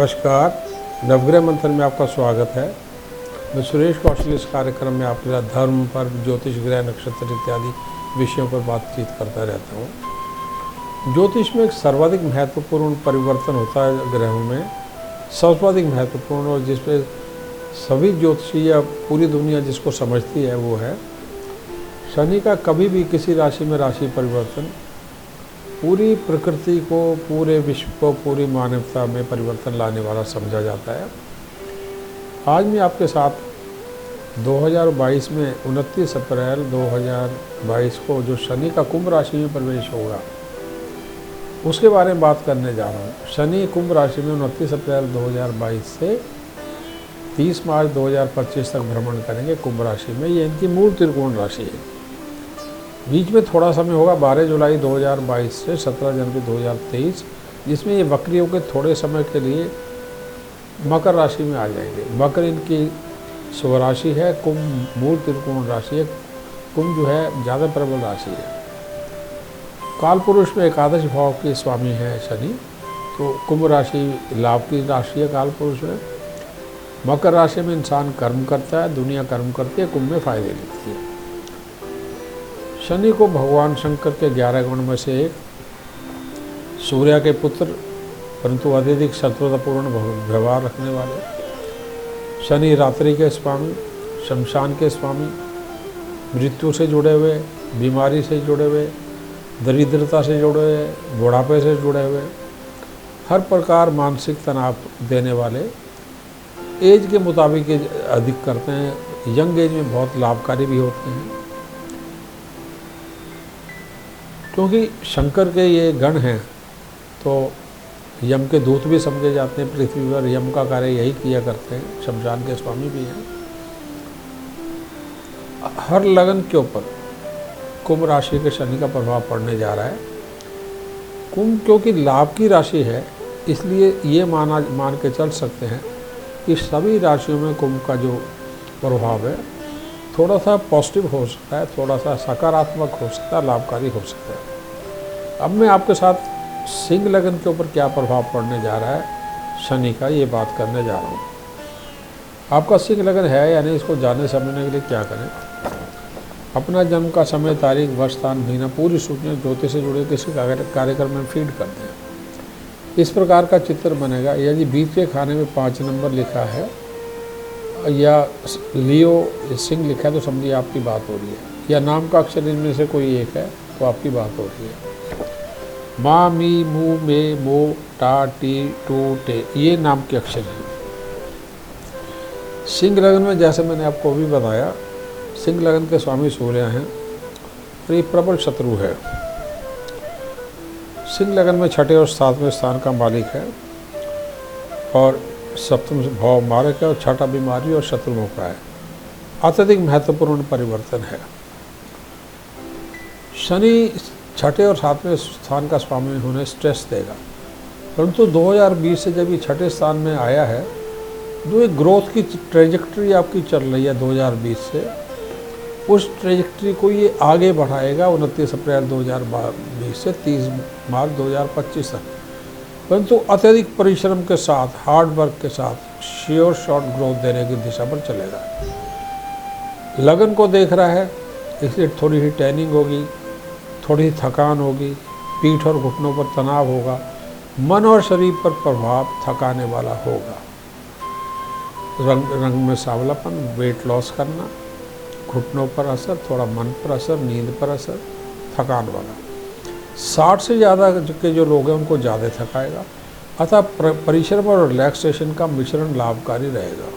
नमस्कार, नवग्रह मंथन में आपका स्वागत है। मैं सुरेश कौशल इस कार्यक्रम में आपके साथ धर्म पर, ज्योतिष, ग्रह, नक्षत्र इत्यादि विषयों पर बातचीत करता रहता हूँ। ज्योतिष में एक सर्वाधिक महत्वपूर्ण परिवर्तन होता है ग्रहों में, सर्वाधिक महत्वपूर्ण, और जिसपे सभी ज्योतिषी या पूरी दुनिया जिसको समझती है वो है शनि का कभी भी किसी राशि में राशि परिवर्तन पूरी प्रकृति को, पूरे विश्व को, पूरी मानवता में परिवर्तन लाने वाला समझा जाता है। आज मैं आपके साथ 2022 में 29 अप्रैल 2022 को जो शनि का कुंभ राशि में प्रवेश होगा उसके बारे में बात करने जा रहा हूँ। शनि कुंभ राशि में 29 अप्रैल 2022 से 30 मार्च 2025 तक भ्रमण करेंगे कुंभ राशि में। ये इनकी मूल त्रिकोण राशि है। बीच में थोड़ा समय होगा 12 जुलाई 2022 से 17 जनवरी 2023, जिसमें ये वक्री होकर थोड़े समय के लिए मकर राशि में आ जाएंगे। मकर इनकी स्वराशि है, कुंभ मूल त्रिकोण राशि है। कुंभ जो है ज़्यादा प्रबल राशि है। काल पुरुष में एकादश भाव के स्वामी है शनि, तो कुंभ राशि लाभ की राशि है। काल पुरुष में मकर राशि में इंसान कर्म करता है, दुनिया कर्म करती है, कुंभ में फायदे लेती है। शनि को भगवान शंकर के 11 गुण में से एक, सूर्य के पुत्र परंतु अत्यधिक शत्रुतापूर्ण व्यवहार रखने वाले, शनि रात्रि के स्वामी, शमशान के स्वामी, मृत्यु से जुड़े हुए, बीमारी से जुड़े हुए, दरिद्रता से जुड़े हुए, बुढ़ापे से जुड़े हुए, हर प्रकार मानसिक तनाव देने वाले, एज के मुताबिक अधिक करते हैं, यंग एज में बहुत लाभकारी भी होते हैं। क्योंकि शंकर के ये गण हैं तो यम के दूत भी समझे जाते हैं। पृथ्वी पर यम का कार्य यही किया करते हैं, शमशान के स्वामी भी हैं। हर लगन के ऊपर कुंभ राशि के शनि का प्रभाव पड़ने जा रहा है। कुंभ क्योंकि लाभ की राशि है, इसलिए ये मान के चल सकते हैं कि सभी राशियों में कुंभ का जो प्रभाव है थोड़ा सा पॉजिटिव हो सकता है, थोड़ा सा सकारात्मक हो सकता है, लाभकारी हो सकता है। अब मैं आपके साथ सिंह लगन के ऊपर क्या प्रभाव पड़ने जा रहा है शनि का, ये बात करने जा रहा हूँ। आपका सिंह लगन है या नहीं, इसको जानने समझने के लिए क्या करें। अपना जन्म का समय, तारीख, वर्ष, स्थान, महीना, पूरी सूचना ज्योतिष से जुड़े किसी कार्यक्रम में फीड करते हैं। इस प्रकार का चित्र बनेगा। यदि बीच के खाने में 5 नंबर लिखा है या लियो सिंह लिखा है तो समझिए आपकी बात हो रही है, या नाम का अक्षर इनमें से कोई एक है तो आपकी बात हो रही है। मा, मी, मू, मे, मो, टा, टी, टू, टे, ये नाम के अक्षर हैं। सिंह लगन में जैसे मैंने आपको अभी बताया, सिंह लगन के स्वामी सूर्य हैं और ये प्रबल शत्रु है। सिंह लगन में 6ठे और 7वें स्थान का मालिक है और 7वां भाव मारक है और 6ठा बीमारी और शत्रुओं का है। अत्यधिक महत्वपूर्ण परिवर्तन है। शनि 6ठे और 7वें स्थान का स्वामी होने स्ट्रेस देगा, परंतु 2020 से जब ये 6ठे स्थान में आया है, जो एक ग्रोथ की ट्रेजेक्ट्री आपकी चल रही है 2020 से, उस ट्रेजेक्ट्री को ये आगे बढ़ाएगा 29 अप्रैल 2020 से 30 मार्च 2025 तक। परंतु अत्यधिक परिश्रम के साथ, हार्ड वर्क के साथ श्योर शॉर्ट ग्रोथ देने की दिशा पर चलेगा। लगन को देख रहा है, इसलिए थोड़ी ही टैनिंग होगी, थोड़ी थकान होगी, पीठ और घुटनों पर तनाव होगा, मन और शरीर पर प्रभाव थकाने वाला होगा। रंग में सांवलापन, वेट लॉस करना, घुटनों पर असर, थोड़ा मन पर असर, नींद पर असर, थकान वाला। 60 से ज़्यादा के जो लोग हैं उनको ज़्यादा थकाएगा। अतः परिश्रम और रिलैक्सेशन का मिश्रण लाभकारी रहेगा।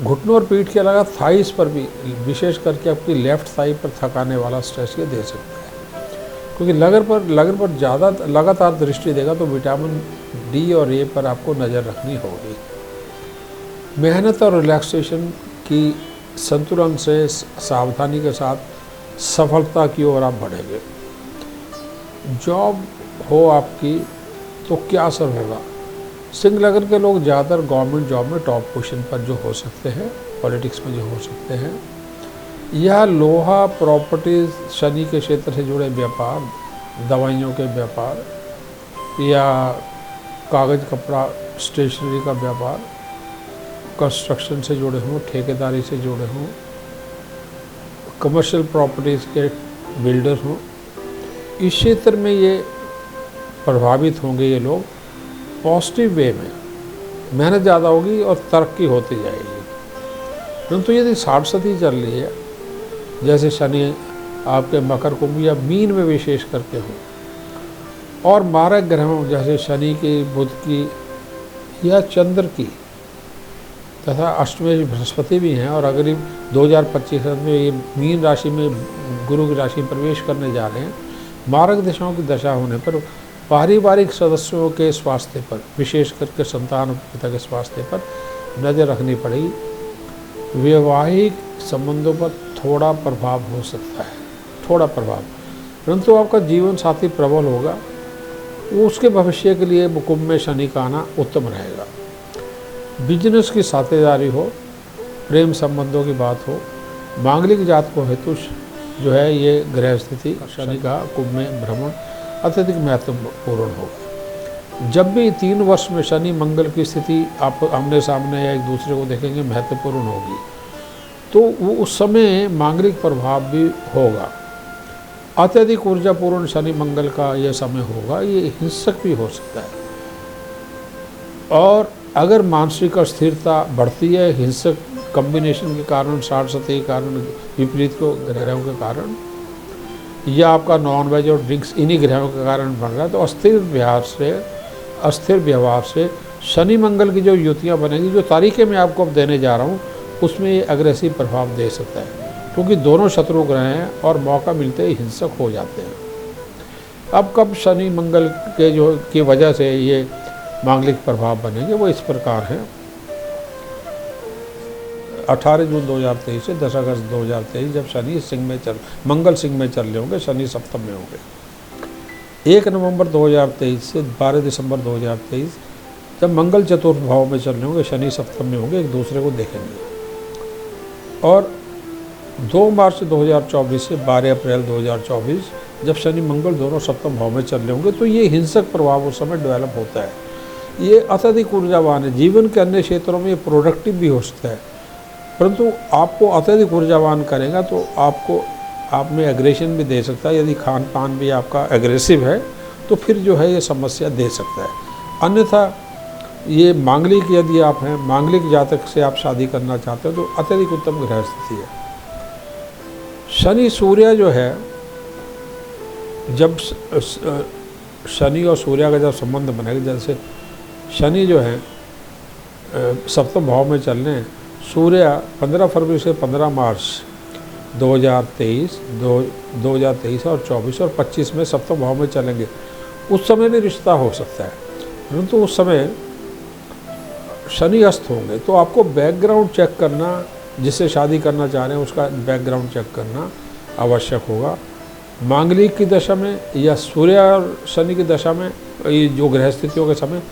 घुटनों और पीठ के अलावा थाइस पर भी, विशेष करके आपकी लेफ्ट थाई पर थकाने वाला स्ट्रेस ये दे सकता है। क्योंकि लगन पर ज़्यादा लगातार दृष्टि देगा तो विटामिन डी और ए पर आपको नज़र रखनी होगी। मेहनत और रिलैक्सेशन की संतुलन से, सावधानी के साथ सफलता की ओर आप बढ़ेंगे। जॉब हो आपकी तो क्या असर होगा। सिंह लगन के लोग ज़्यादातर गवर्नमेंट जॉब में टॉप पोजीशन पर जो हो सकते हैं, पॉलिटिक्स में जो हो सकते हैं, या लोहा, प्रॉपर्टीज, शनि के क्षेत्र से जुड़े व्यापार, दवाइयों के व्यापार, या कागज़ कपड़ा स्टेशनरी का व्यापार, कंस्ट्रक्शन से जुड़े हों, ठेकेदारी से जुड़े हों, कमर्शियल प्रॉपर्टीज़ के बिल्डर हों, इस क्षेत्र में ये प्रभावित होंगे ये लोग। पॉजिटिव वे में मेहनत ज़्यादा होगी और तरक्की होती जाएगी। परंतु यदि 60 सदी चल रही है, जैसे शनि आपके मकर कुंभ या मीन में विशेष करके हो, और मारक ग्रहों जैसे शनि की, बुध की या चंद्र की तथा अष्टमेश बृहस्पति भी हैं, और अगर 2025 में ये मीन राशि में गुरु की राशि में प्रवेश करने जा रहे हैं, मारक दिशाओं की दशा होने पर पारिवारिक सदस्यों के स्वास्थ्य पर, विशेष करके संतान पिता के स्वास्थ्य पर नज़र रखनी पड़ेगी। वैवाहिक संबंधों पर थोड़ा प्रभाव हो सकता है, थोड़ा प्रभाव, परंतु आपका जीवन साथी प्रबल होगा। उसके भविष्य के लिए कुंभ में शनि का आना उत्तम रहेगा। बिजनेस की साझेदारी हो, प्रेम संबंधों की बात हो, मांगलिक जातकों हेतु जो है ये ग्रह स्थिति शनि का कुंभ में भ्रमण अत्यधिक महत्वपूर्ण होगा। जब भी 3 वर्ष में शनि मंगल की स्थिति आप आमने सामने या एक दूसरे को देखेंगे महत्वपूर्ण होगी, तो वो उस समय मांगलिक प्रभाव भी होगा। अत्यधिक ऊर्जापूर्ण शनि मंगल का यह समय होगा, ये हिंसक भी हो सकता है। और अगर मानसिक अस्थिरता बढ़ती है हिंसक कॉम्बिनेशन के कारण, 60 सती के कारण, विपरीत को ग्रहों के कारण, या आपका नॉनवेज और ड्रिंक्स इन्हीं ग्रहों के कारण बढ़ रहा है, तो अस्थिर व्यवहार से शनि मंगल की जो युतियाँ बनेगी, जो तारीखें मैं आपको अब देने जा रहा हूँ, उसमें ये अग्रेसिव प्रभाव दे सकता है, क्योंकि दोनों शत्रु ग्रह हैं और मौका मिलते ही हिंसक हो जाते हैं। अब कब शनि मंगल के जो की वजह से ये मांगलिक प्रभाव बनेंगे वो इस प्रकार हैं। 18 जून 2023 से 10 अगस्त 2023 जब शनि मंगल सिंह में चल रहे होंगे, शनि सप्तम में होंगे। 1 नवंबर 2023 से 12 दिसंबर 2023 जब मंगल चतुर्थ भाव में चल रहे होंगे, शनि सप्तम में होंगे, एक दूसरे को देखेंगे। और 2 मार्च 2024 से 12 अप्रैल 2024 जब शनि मंगल दोनों सप्तम भाव में चल रहे होंगे, तो ये हिंसक प्रभाव उस समय डेवलप होता है। ये अत्यधिक ऊर्जावान है। जीवन के अन्य क्षेत्रों में ये प्रोडक्टिव भी हो सकता है, परंतु आपको अत्यधिक ऊर्जावान करेगा तो आपको आप में एग्रेशन भी दे सकता है। यदि खान पान भी आपका एग्रेसिव है तो फिर जो है ये समस्या दे सकता है। अन्यथा ये मांगलिक, यदि आप हैं मांगलिक जातक से आप शादी करना चाहते हो तो अत्यधिक उत्तम ग्रह स्थिति है। शनि सूर्य जो है, जब शनि और सूर्य का जब संबंध बनेगा, जैसे शनि जो है सप्तम भाव में चल रहे हैं, सूर्य 15 फरवरी से 15 मार्च 2023 और 24 और 25 में सप्तम भाव में चलेंगे। उस समय भी रिश्ता हो सकता है, परंतु उस समय शनि अस्त होंगे, तो आपको बैकग्राउंड चेक करना, जिससे शादी करना चाह रहे हैं उसका बैकग्राउंड चेक करना आवश्यक होगा। मांगलिक की दशा में या सूर्य और शनि की दशा में, ये जो ग्रह स्थितियों के समय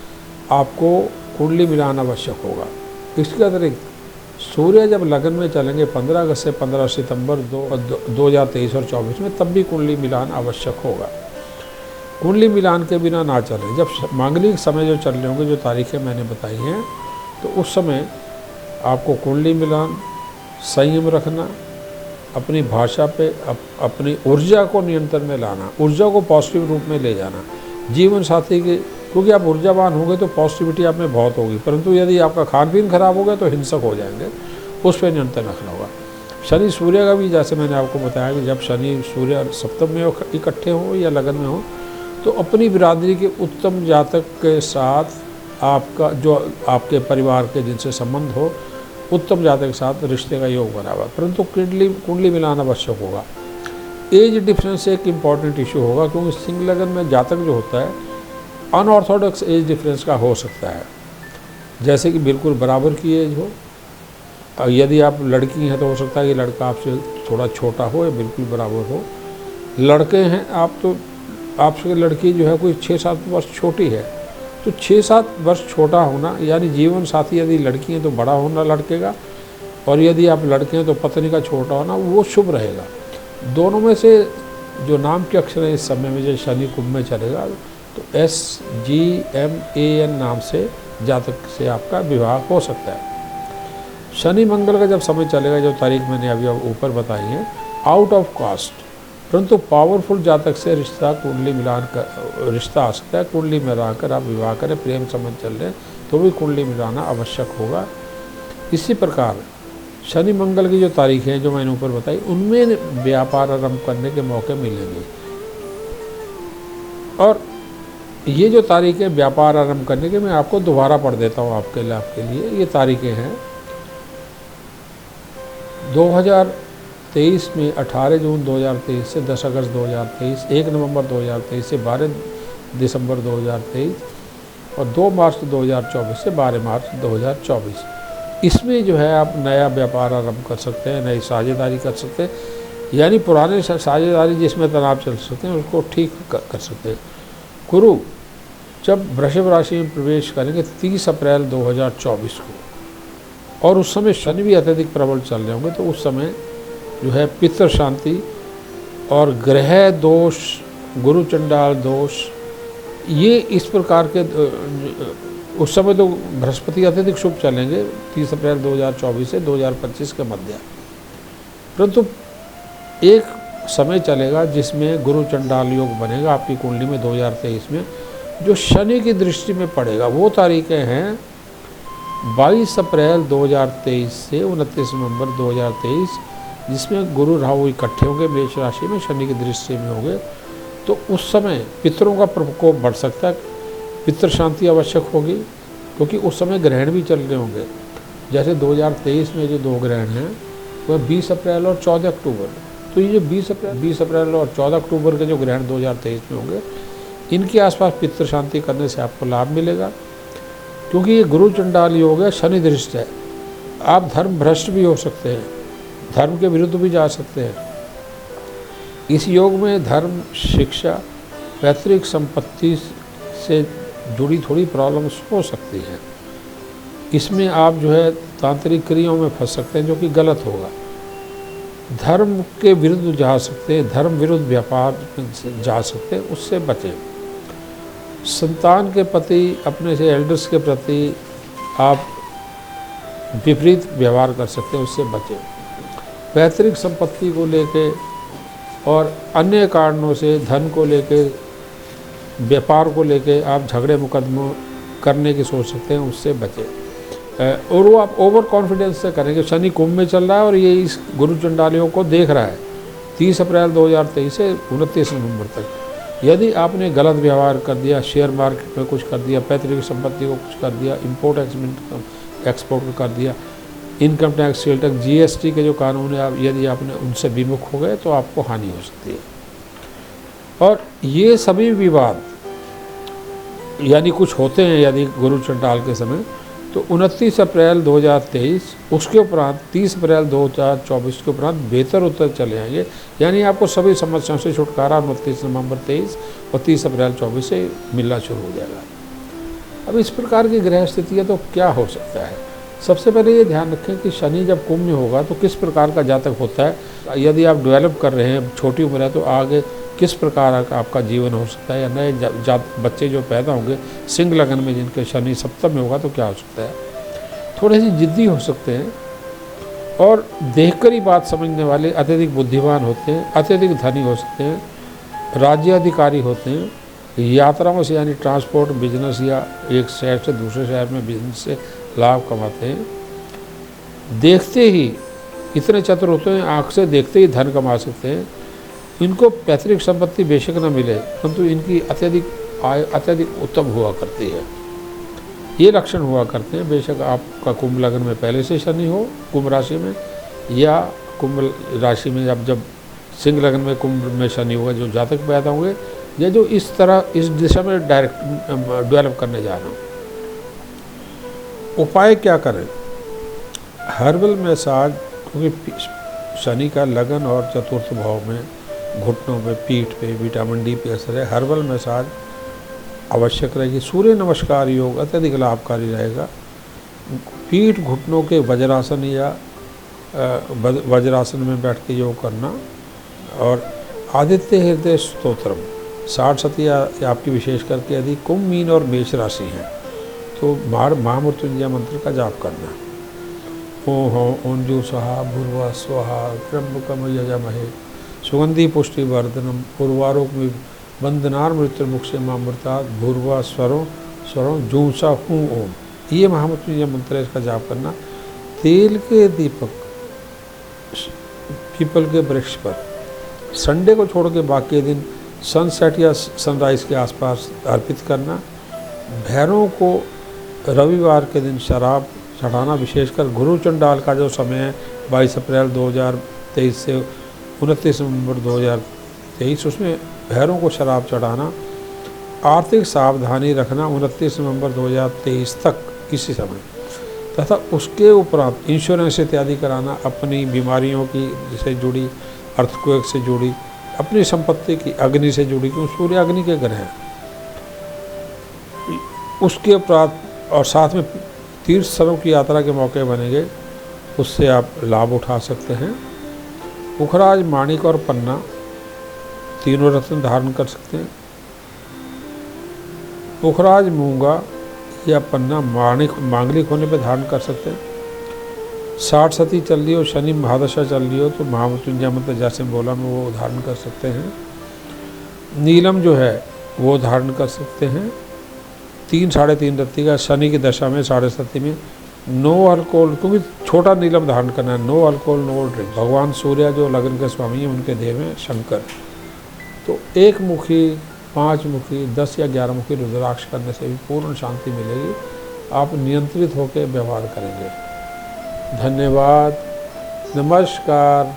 आपको कुंडली मिलाना आवश्यक होगा। इसके अतिरिक्त सूर्य जब लगन में चलेंगे 15 अगस्त से 15 सितंबर 2023 और 24 में, तब भी कुंडली मिलान आवश्यक होगा। कुंडली मिलान के बिना ना चलें। जब मांगलिक समय जो चल रहे होंगे, जो तारीखें मैंने बताई हैं, तो उस समय आपको कुंडली मिलान, संयम रखना, अपनी भाषा पे अपनी ऊर्जा को नियंत्रण में लाना, ऊर्जा को पॉजिटिव रूप में ले जाना। जीवन साथी के, क्योंकि आप ऊर्जावान होंगे तो पॉजिटिविटी आप में बहुत होगी, परंतु यदि आपका खान पीन खराब हो गया तो हिंसक हो जाएंगे, उस पर नियंत्रण रखना होगा। शनि सूर्य का भी, जैसे मैंने आपको बताया कि जब शनि सूर्य सप्तम में इकट्ठे हों या लगन में हो, तो अपनी बिरादरी के उत्तम जातक के साथ आपका, जो आपके परिवार के जिनसे संबंध हो, उत्तम जातक के साथ रिश्ते का योग बना हुआ, परंतु कुंडली मिलाना आवश्यक होगा। एज डिफरेंस एक इम्पॉर्टेंट इशू होगा, क्योंकि सिंह लगन में जातक जो होता है अनऑर्थोडॉक्स एज डिफरेंस का हो सकता है, जैसे कि बिल्कुल बराबर की एज हो। यदि आप लड़की हैं तो हो सकता है कि लड़का आपसे थोड़ा छोटा हो या बिल्कुल बराबर हो। लड़के हैं आप, तो आपसे लड़की जो है कोई 6-7 वर्ष छोटी है, तो 6-7 वर्ष छोटा होना, यानी जीवन साथी यदि लड़की हैं तो बड़ा होना लड़के का, और यदि आप लड़के हैं तो पत्नी का छोटा होना, वो शुभ रहेगा। दोनों में से जो नाम के अक्षर हैं इस समय में, जो शनि कुंभ में चलेगा, तो SGMAN नाम से जातक से आपका विवाह हो सकता है। शनि मंगल का जब समय चलेगा, जो तारीख मैंने अभी ऊपर बताई है, आउट ऑफ कास्ट परंतु पावरफुल जातक से रिश्ता कुंडली मिलान कर रिश्ता आ सकता है। कुंडली मिलाकर आप विवाह करें, प्रेम संबंध चल रहे हैं तो भी कुंडली मिलाना आवश्यक होगा। इसी प्रकार शनि मंगल की जो तारीखें हैं जो मैंने ऊपर बताई, उनमें व्यापार आरंभ करने के मौके मिलेंगे। और ये जो तारीखें व्यापार आरंभ करने के, मैं आपको दोबारा पढ़ देता हूँ आपके लाभ के लिए। ये तारीखें हैं 2023 में 18 जून 2023 से 10 अगस्त 2023, 1 नवंबर 2023 से 12 दिसंबर 2023 और 2 मार्च 2024 से 12 मार्च 2024। इसमें जो है आप नया व्यापार आरंभ कर सकते हैं, नई साझेदारी कर सकते हैं, यानी पुराने साझेदारी जिसमें तनाव चल सकते हैं उसको ठीक कर सकते हैं। गुरु जब वृषभ राशि में प्रवेश करेंगे 30 अप्रैल 2024 को, और उस समय शनि भी अत्यधिक प्रबल चल रहे होंगे, तो उस समय जो है पितृ शांति और ग्रह दोष, गुरु चंडाल दोष, ये इस प्रकार के उस समय तो बृहस्पति अत्यधिक शुभ चलेंगे 30 अप्रैल 2024 से 2025 के मध्य। परंतु एक समय चलेगा जिसमें गुरु चंडाल योग बनेगा आपकी कुंडली में 2023 में, जो शनि की दृष्टि में पड़ेगा। वो तारीखें हैं 22 अप्रैल 2023 से 29 नवंबर 2023, जिसमें गुरु राहु इकट्ठे होंगे मेष राशि में, शनि की दृष्टि में होंगे। तो उस समय पितरों का प्रकोप बढ़ सकता है, पितृ शांति आवश्यक होगी, क्योंकि उस समय ग्रहण भी चल रहे होंगे। जैसे 2023 में जो 2 ग्रहण हैं वह 20 अप्रैल और 14 अक्टूबर, तो ये जो 20 अप्रैल और 14 अक्टूबर के जो ग्रहण 2023 में होंगे, इनके आसपास पितृ शांति करने से आपको लाभ मिलेगा, क्योंकि ये गुरु चंडाल योग है, शनि दृष्टि है। आप धर्म भ्रष्ट भी हो सकते हैं, धर्म के विरुद्ध भी जा सकते हैं। इस योग में धर्म, शिक्षा, पैतृक संपत्ति से जुड़ी थोड़ी प्रॉब्लम्स हो सकती हैं। इसमें आप जो है तांत्रिक क्रियाओं में फंस सकते हैं, जो कि गलत होगा। धर्म के विरुद्ध जा सकते हैं, धर्म विरुद्ध व्यापार जा सकते हैं, उससे बचें। संतान के प्रति, अपने से एल्डर्स के प्रति आप विपरीत व्यवहार कर सकते हैं, उससे बचें। पैतृक संपत्ति को लेके और अन्य कारणों से, धन को लेके, व्यापार को लेके आप झगड़े मुकदमों करने की सोच सकते हैं, उससे बचें। और वो आप ओवर कॉन्फिडेंस से करेंगे। शनि कुंभ में चल रहा है और ये इस गुरु चंडालियों को देख रहा है 30 अप्रैल 2023 से 29 नवंबर तक। यदि आपने गलत व्यवहार कर दिया, शेयर मार्केट में कुछ कर दिया, पैतृक संपत्ति को कुछ कर दिया, इम्पोर्ट एक्सपोर्ट को कर दिया, income tax, sale tax, GST के जो कानून है, यदि आपने उनसे विमुख हो गए तो आपको हानि हो सकती है। और ये सभी विवाद यानी कुछ होते हैं यदि गुरु चंडाल के समय, तो 29 अप्रैल 2023, उसके उपरांत 30 अप्रैल 2024 के उपरांत बेहतर उत्तर चले आएंगे। यानी आपको सभी समस्याओं से छुटकारा 29 नवंबर 23 और 30 अप्रैल 24 से मिलना शुरू हो जाएगा। अब इस प्रकार की ग्रह स्थितियाँ तो क्या हो सकता है? सबसे पहले ये ध्यान रखें कि शनि जब कुंभ में होगा तो किस प्रकार का जातक होता है। यदि आप डेवलप कर रहे हैं, छोटी उम्र है, तो आगे किस प्रकार का आपका जीवन हो सकता है, या नए बच्चे जो पैदा होंगे सिंह लगन में जिनके शनि सप्तम में होगा तो क्या हो सकता है। थोड़े से जिद्दी हो सकते हैं और देखकर ही बात समझने वाले, अत्यधिक बुद्धिमान होते हैं, अत्यधिक धनी हो सकते हैं, राज्य अधिकारी होते हैं, यात्राओं से यानी ट्रांसपोर्ट बिजनेस या एक शहर से दूसरे शहर में बिजनेस से लाभ कमाते हैं। देखते ही इतने चतुर होते हैं, आँख से देखते ही धन कमा सकते हैं। इनको पैतृक संपत्ति बेशक न मिले, परंतु इनकी अत्यधिक आय अत्यधिक उत्तम हुआ करती है। ये लक्षण हुआ करते हैं। बेशक आपका कुंभ लग्न में पहले से शनि हो, कुंभ राशि में, या कुंभ राशि में जब सिंह लग्न में कुंभ में शनि होगा, जो जातक पैदा होंगे, या जो इस तरह इस दिशा में डायरेक्ट डेवलप करने जा रहे हो। उपाय क्या करें? हर्बल मसाज, क्योंकि शनि का लगन और चतुर्थ भाव में घुटनों पे, पीठ पे विटामिन डी पे असर है। हर्बल मसाज आवश्यक रहेगी। सूर्य नमस्कार योग अत्यधिक लाभकारी रहेगा। पीठ घुटनों के वज्रासन या वज्रासन में बैठ के योग करना, और आदित्य हृदय स्तोत्रम 60 सती आपकी विशेष करके यदि कुंभ, मीन और मेष राशि हैं तो महामृत्युंजय मंत्र का जाप करना। ओम ओंजु स्वाहा भूर्वा स्वाहा त्र्यंबकम यजामहे सुगंधि पुष्टि वर्धनम उर्वारोक में बंदनार मृत्युर्मुख से मामृता भूर्वा स्वरों जूसा हूँ ओम। ये महामृत्युंजय मंत्र है, इसका जाप करना। तेल के दीपक पीपल के वृक्ष पर संडे को छोड़ के बाकी दिन सनसेट या सनराइज के आसपास अर्पित करना। भैरों को रविवार के दिन शराब चढ़ाना, विशेषकर गुरु चंडाल का जो समय है 22 अप्रैल 2023 से 29 नवंबर 2023, उसमें भैरों को शराब चढ़ाना। आर्थिक सावधानी रखना 29 नवंबर 2023 तक इसी समय, तथा उसके उपरांत इंश्योरेंस इत्यादि कराना, अपनी बीमारियों की से जुड़ी, अर्थक्वेक से जुड़ी, अपनी संपत्ति की अग्नि से जुड़ी, क्योंकि सूर्य अग्नि के ग्रह हैं। उसके उपरांत और साथ में तीर्थ स्थलों की यात्रा के मौके बनेंगे, उससे आप लाभ उठा सकते हैं। पुखराज, माणिक और पन्ना तीनों रत्न धारण कर सकते हैं। पुखराज मूंगा या पन्ना मांगलिक होने पर धारण कर सकते हैं। 60 सती चल रही हो, शनि महादशा चल रही हो तो महामृत्युंजय मंत्र जैसे बोला मैं वो धारण कर सकते हैं। नीलम जो है वो धारण कर सकते हैं। 3 साढ़े 3 रत्ती का शनि की दशा में, साढ़े सती में नो अल्कोहल, क्योंकि छोटा नीलम धारण करना है। No alcohol no drink. भगवान सूर्य जो लग्न के स्वामी हैं उनके देव हैं शंकर, तो 1 मुखी, 5 मुखी, 10 या 11 मुखी रुद्राक्ष करने से भी पूर्ण शांति मिलेगी। आप नियंत्रित होकर व्यवहार करेंगे। धन्यवाद, नमस्कार।